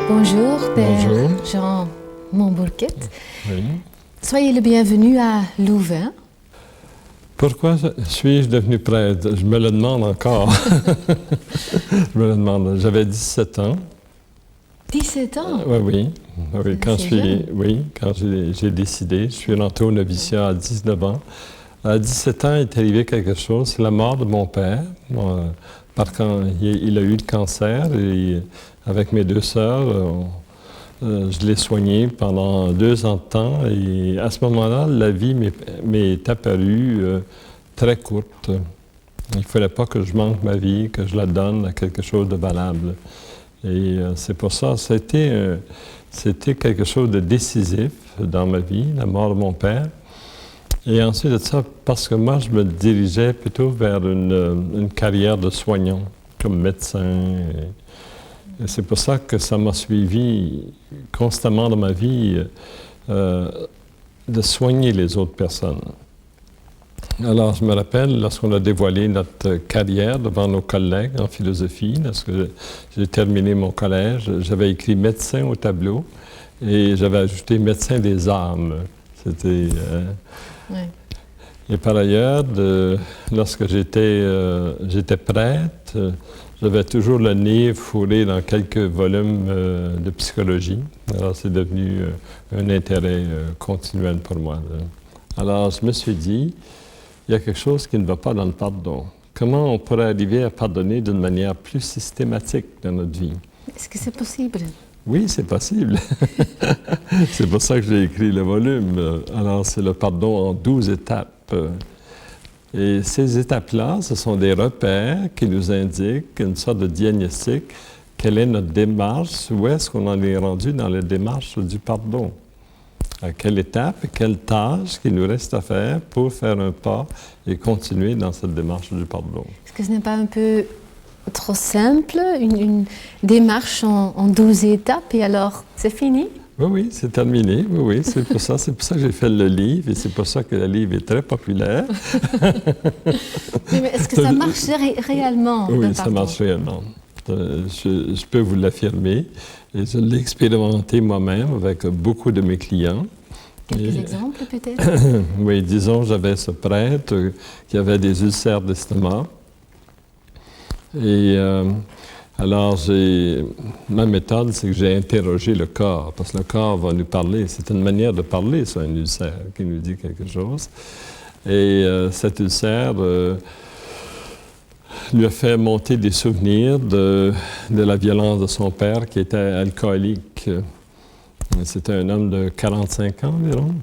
Bonjour, Père Bonjour. Jean Montbourquet. Oui. Soyez le bienvenu à Louvain. Pourquoi suis-je devenu prêtre? Je me le demande encore. Je me le demande. J'avais 17 ans. 17 ans? Oui. Quand C'est jeune. quand j'ai décidé, je suis rentré au noviciat à 19 ans. À 17 ans, il est arrivé quelque chose. C'est la mort de mon père. Il a eu le cancer et avec mes deux sœurs, je l'ai soigné pendant 2 ans de temps. Et à ce moment-là, la vie m'est apparue très courte. Il ne fallait pas que je manque ma vie, que je la donne à quelque chose de valable. Et c'est pour ça, c'était quelque chose de décisif dans ma vie, la mort de mon père. Et ensuite de ça, parce que moi, je me dirigeais plutôt vers une carrière de soignant, comme médecin. Et c'est pour ça que ça m'a suivi constamment dans ma vie, de soigner les autres personnes. Alors, je me rappelle, lorsqu'on a dévoilé notre carrière devant nos collègues en philosophie, lorsque j'ai terminé mon collège, j'avais écrit médecin au tableau et j'avais ajouté médecin des âmes. C'était... Oui. Et par ailleurs, lorsque j'étais prêtre, j'avais toujours le nez fourré dans quelques volumes de psychologie. Alors, c'est devenu un intérêt continuel pour moi. Alors, je me suis dit, il y a quelque chose qui ne va pas dans le pardon. Comment on pourrait arriver à pardonner d'une manière plus systématique dans notre vie? Est-ce que c'est possible? Oui, c'est possible. C'est pour ça que j'ai écrit le volume. Alors, c'est le pardon en 12 étapes. Et ces étapes-là, ce sont des repères qui nous indiquent une sorte de diagnostic. Quelle est notre démarche? Où est-ce qu'on en est rendu dans la démarche du pardon? À quelle étape et quelle tâche qu'il nous reste à faire pour faire un pas et continuer dans cette démarche du pardon? Est-ce que ce n'est pas un peu trop simple, une démarche en 12 étapes et alors c'est fini? Oui, c'est terminé. Oui, c'est pour ça. C'est pour ça que j'ai fait le livre et c'est pour ça que le livre est très populaire. Oui, mais est-ce que ça marche réellement? Oui, le ça pardon? marche réellement. Je peux vous l'affirmer. Et je l'ai expérimenté moi-même avec beaucoup de mes clients. Quelques exemples peut-être? Oui, disons, j'avais ce prêtre qui avait des ulcères d'estomac. Et alors, ma méthode, c'est que j'ai interrogé le corps, parce que le corps va nous parler. C'est une manière de parler, ça, un ulcère, qui nous dit quelque chose. Et cet ulcère lui a fait monter des souvenirs de la violence de son père, qui était alcoolique. C'était un homme de 45 ans environ.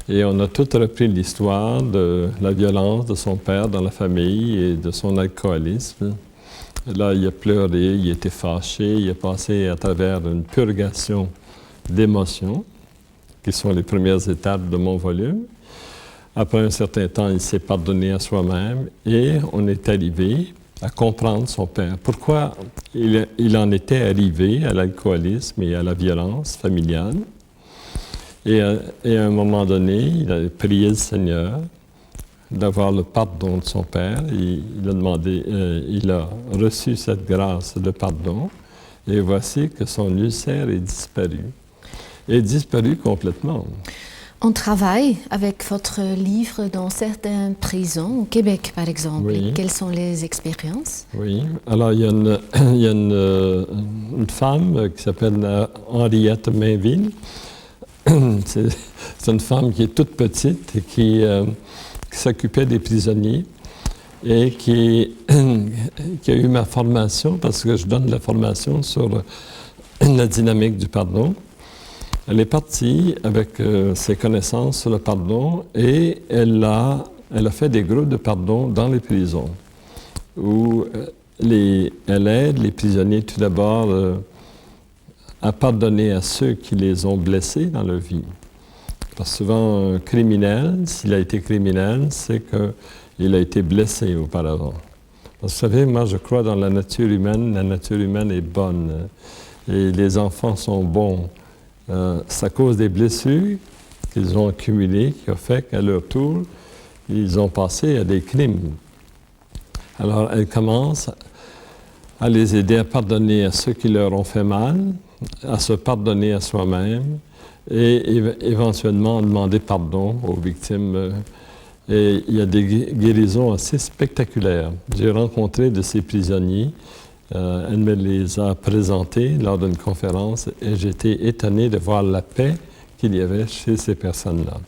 Et on a tout repris l'histoire de la violence de son père dans la famille et de son alcoolisme. Là, il a pleuré, il était fâché, il a passé à travers une purgation d'émotions, qui sont les premières étapes de mon volume. Après un certain temps, il s'est pardonné à soi-même et on est arrivé à comprendre son père. Pourquoi il en était arrivé à l'alcoolisme et à la violence familiale. Et à un moment donné, il a prié le Seigneur d'avoir le pardon de son père. Il a demandé, il a reçu cette grâce de pardon. Et voici que son ulcère est disparu. Et disparu complètement. On travaille avec votre livre dans certaines prisons, au Québec par exemple. Oui. Quelles sont les expériences? Oui. Alors, il y a une femme qui s'appelle Henriette Mainville. C'est une femme qui est toute petite et qui s'occupait des prisonniers et qui a eu ma formation, parce que je donne de la formation sur la dynamique du pardon. Elle est partie avec ses connaissances sur le pardon et elle a fait des groupes de pardon dans les prisons où elle aide les prisonniers tout d'abord à pardonner à ceux qui les ont blessés dans leur vie. Parce que souvent, un criminel, s'il a été criminel, c'est qu'il a été blessé auparavant. Parce que vous savez, moi, je crois dans la nature humaine est bonne. Et les enfants sont bons. C'est à cause des blessures qu'ils ont accumulées qui a fait qu'à leur tour, ils ont passé à des crimes. Alors, elle commence à les aider à pardonner à ceux qui leur ont fait mal, à se pardonner à soi-même et éventuellement demander pardon aux victimes. Et il y a des guérisons assez spectaculaires. J'ai rencontré de ces prisonniers. Elle me les a présentés lors d'une conférence et j'étais étonné de voir la paix qu'il y avait chez ces personnes-là.